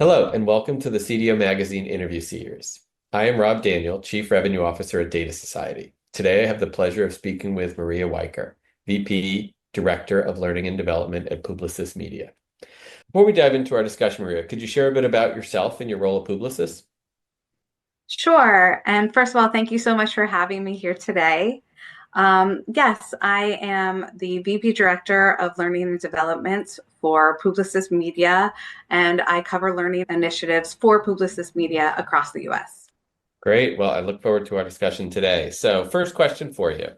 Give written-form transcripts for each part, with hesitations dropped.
Hello, and welcome to the CDO Magazine interview series. I am Rob Daniel, Chief Revenue Officer at Data Society. Today, I have the pleasure of speaking with Maria Weicker, VP, Director of Learning and Development at Publicis Media. Before we dive into our discussion, Maria, could you share a bit about yourself and your role at Publicis? Sure. And first of all, thank you so much for having me here today. Yes, I am the VP Director of Learning and Development for Publicis Media, and I cover learning initiatives for Publicis Media across the US. Great. Well, I look forward to our discussion today. So, first question for you.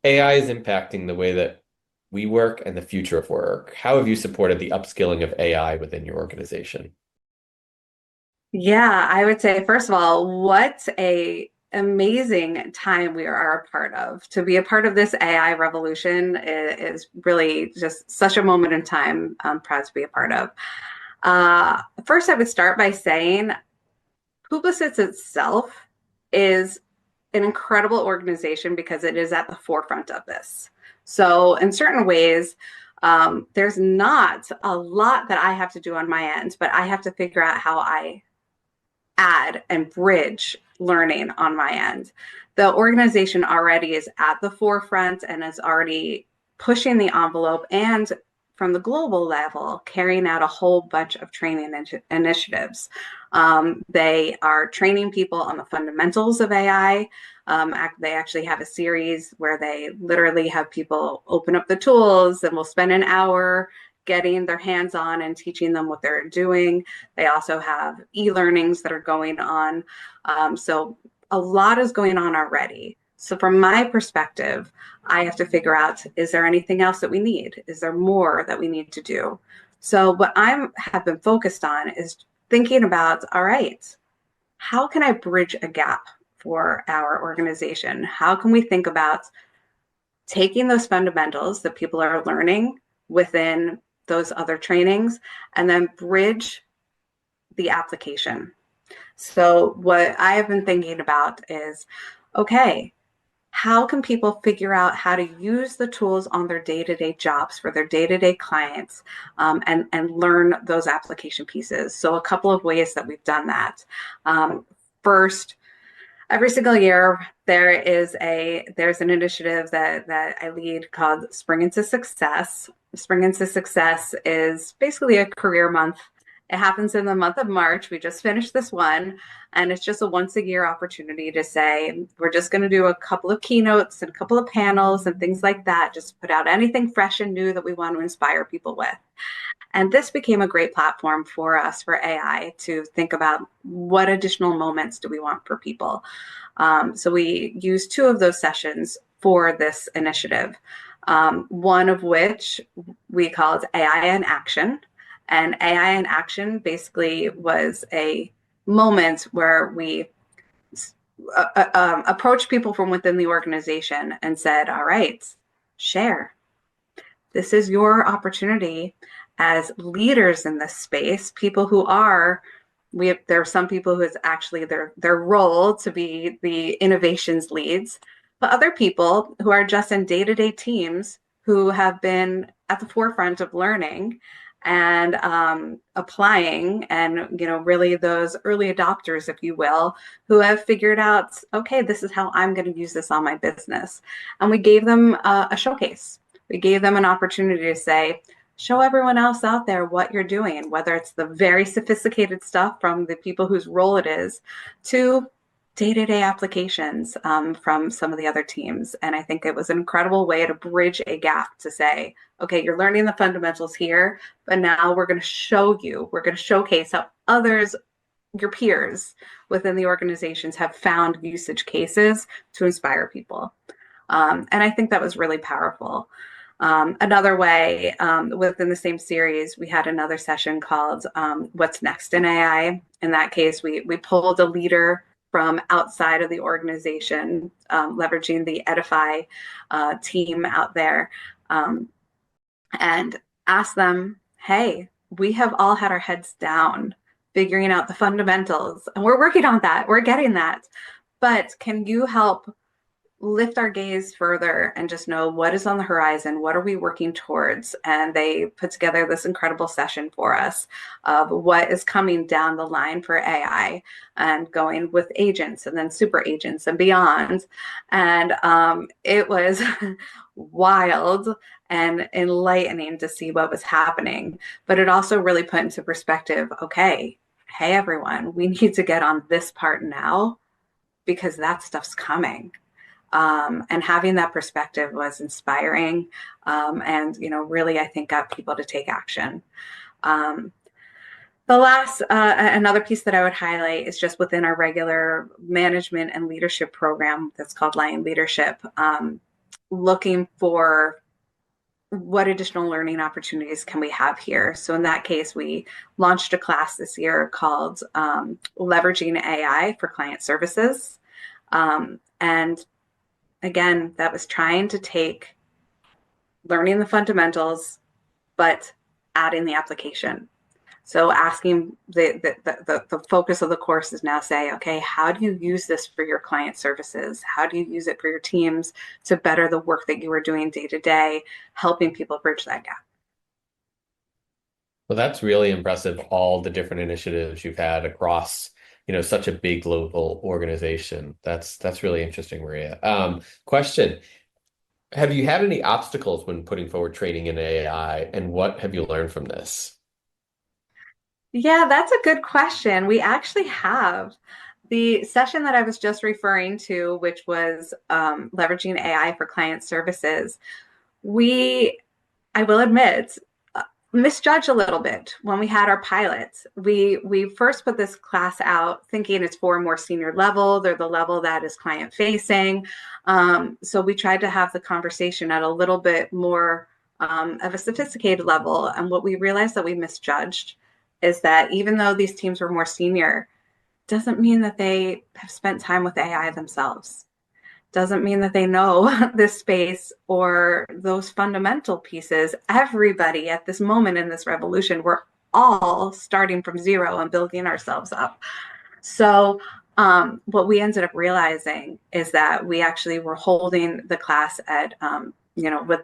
AI is impacting the way that we work and the future of work. How have you supported the upskilling of AI within your organization? Yeah, I would say, first of all, what a amazing time we are a part of. To be a part of this AI revolution is really just such a moment in time I'm proud to be a part of. First, I would start by saying Publicis itself is an incredible organization because it is at the forefront of this. So, in certain ways, there's not a lot that I have to do on my end, but I have to figure out how I add and bridge learning on my end. The organization already is at the forefront and is already pushing the envelope and from the global level, carrying out a whole bunch of training initiatives. They are training people on the fundamentals of AI. They actually have a series where they literally have people open up the tools and will spend an hour getting their hands on and teaching them what they're doing. They also have e-learnings that are going on. So a lot is going on already. So from my perspective, I have to figure out, is there anything else that we need? Is there more that we need to do? So what I have been focused on is thinking about, all right, how can I bridge a gap for our organization? How can we think about taking those fundamentals that people are learning within those other trainings and then bridge the application? So what I have been thinking about is, okay, how can people figure out how to use the tools on their day-to-day jobs for their day-to-day clients, and learn those application pieces? So a couple of ways that we've done that. First, every single year there's an initiative that I lead called Spring into Success. Spring into Success is basically a career month. It happens in the month of March. We just finished this one, and it's just a once a year opportunity to say, we're just going to do a couple of keynotes and a couple of panels and things like that, just put out anything fresh and new that we want to inspire people with. And this became a great platform for us for AI to think about what additional moments do we want for people. So we used two of those sessions for this initiative, one of which we called AI in Action. And AI in Action basically was a moment where we approached people from within the organization and said, all right, share. This is your opportunity as leaders in this space, people who are, there are some people who it's actually their role to be the innovations leads, but other people who are just in day-to-day teams who have been at the forefront of learning and applying, and really those early adopters, if you will, who have figured out, okay, this is how I'm going to use this on my business. And we gave them a showcase. We gave them an opportunity to say, show everyone else out there what you're doing, whether it's the very sophisticated stuff from the people whose role it is to day-to-day applications from some of the other teams. And I think it was an incredible way to bridge a gap to say, okay, you're learning the fundamentals here, but now we're going to showcase how others, your peers within the organizations, have found usage cases to inspire people. And I think that was really powerful. Another way, within the same series, we had another session called What's Next in AI. In that case, we pulled a leader from outside of the organization, leveraging the Edify team out there, and asked them, hey, we have all had our heads down figuring out the fundamentals, and we're working on that. We're getting that. But can you help lift our gaze further and just know what is on the horizon, what are we working towards. And they put together this incredible session for us of what is coming down the line for AI and going with agents and then super agents and beyond. And it was wild and enlightening to see what was happening. But it also really put into perspective, okay, hey everyone, we need to get on this part now because that stuff's coming. And having that perspective was inspiring, and really, I think got people to take action. Um, the last, another piece that I would highlight is just within our regular management and leadership program that's called Lion Leadership, looking for what additional learning opportunities can we have here. So in that case, we launched a class this year called Leveraging AI for Client Services. And again, that was trying to take learning the fundamentals, but adding the application. So asking the focus of the course is now say, okay, how do you use this for your client services? How do you use it for your teams to better the work that you are doing day to day, helping people bridge that gap? Well, that's really impressive, all the different initiatives you've had across, such a big global organization. That's really interesting, Maria. Question, have you had any obstacles when putting forward training in AI, and what have you learned from this? Yeah, that's a good question. We actually have the session that I was just referring to, which was leveraging AI for client services. We, I will admit, misjudged a little bit when we had our pilots. We first put this class out thinking it's for a more senior level. They're the level that is client facing. So we tried to have the conversation at a little bit more of a sophisticated level. And what we realized that we misjudged is that even though these teams were more senior, doesn't mean that they have spent time with AI themselves. Doesn't mean that they know this space or those fundamental pieces. Everybody at this moment in this revolution, we're all starting from zero and building ourselves up. So, what we ended up realizing is that we actually were holding the class at,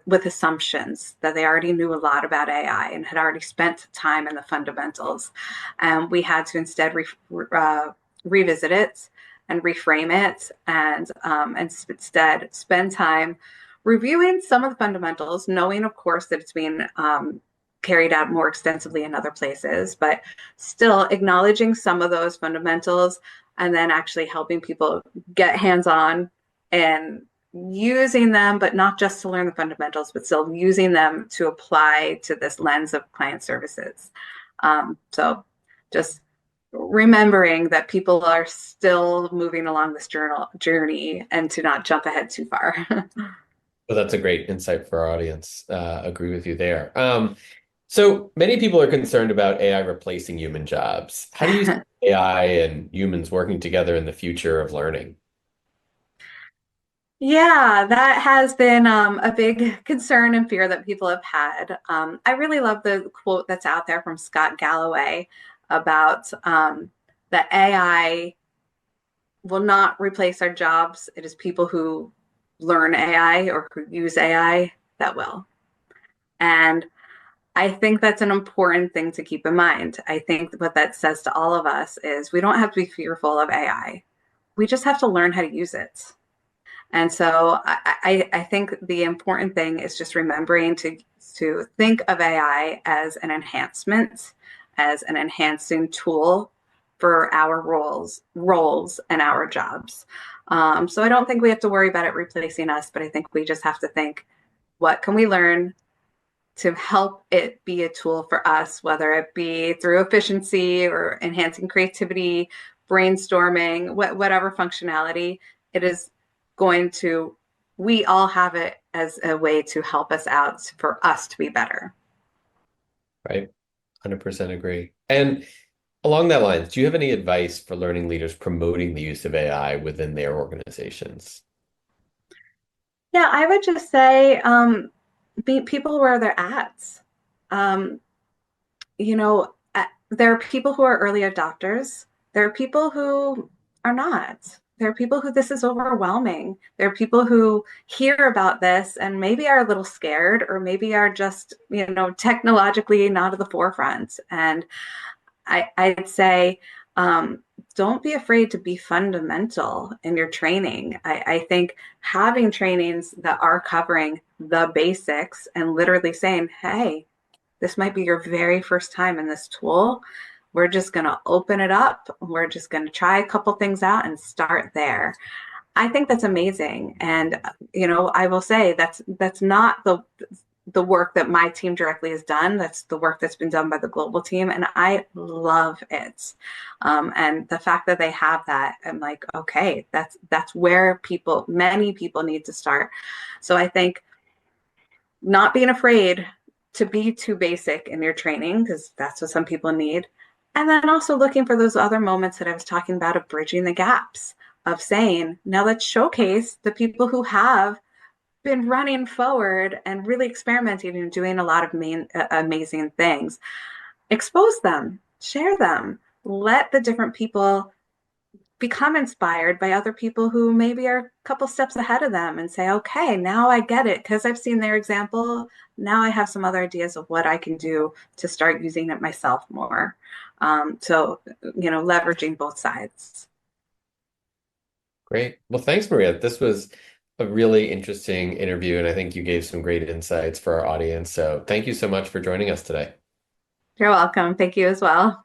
with assumptions that they already knew a lot about AI and had already spent time in the fundamentals. And we had to instead revisit it and reframe it, and instead spend time reviewing some of the fundamentals, knowing, of course, that it's being carried out more extensively in other places, but still acknowledging some of those fundamentals and then actually helping people get hands-on and using them, but not just to learn the fundamentals, but still using them to apply to this lens of client services. So just remembering that people are still moving along this journey and to not jump ahead too far. Well, that's a great insight for our audience. Agree with you there. So many people are concerned about AI replacing human jobs. How do you see AI and humans working together in the future of learning? Yeah, that has been a big concern and fear that people have had. I really love the quote that's out there from Scott Galloway about that AI will not replace our jobs. It is people who learn AI or who use AI that will. And I think that's an important thing to keep in mind. I think what that says to all of us is we don't have to be fearful of AI. We just have to learn how to use it. And so I think the important thing is just remembering to think of AI as an enhancement, as an enhancing tool for our roles and our jobs. So I don't think we have to worry about it replacing us, but I think we just have to think, what can we learn to help it be a tool for us, whether it be through efficiency or enhancing creativity, brainstorming, whatever functionality it is going to, we all have it as a way to help us out for us to be better. Right? 100% agree. And along that lines, do you have any advice for learning leaders promoting the use of AI within their organizations? Yeah, I would just say meet people where they're at. Um, there are people who are early adopters. There are people who are not. there are people who this is overwhelming. There are people who hear about this and maybe are a little scared or maybe are just, technologically not at the forefront. And I'd say, don't be afraid to be fundamental in your training. I think having trainings that are covering the basics and literally saying, hey, this might be your very first time in this tool. We're just going to open it up. We're just going to try a couple things out and start there. I think that's amazing. And, I will say that's not the work that my team directly has done. That's the work that's been done by the global team. And I love it. And the fact that they have that, I'm like, okay, that's where many people need to start. So I think not being afraid to be too basic in your training, because that's what some people need. And then also looking for those other moments that I was talking about of bridging the gaps, of saying, now let's showcase the people who have been running forward and really experimenting and doing a lot of amazing things. Expose them, share them, let the different people become inspired by other people who maybe are a couple steps ahead of them and say, okay, now I get it because I've seen their example. Now I have some other ideas of what I can do to start using it myself more. Leveraging both sides. Great. Well, thanks, Maria. This was a really interesting interview, and I think you gave some great insights for our audience. So thank you so much for joining us today. You're welcome. Thank you as well.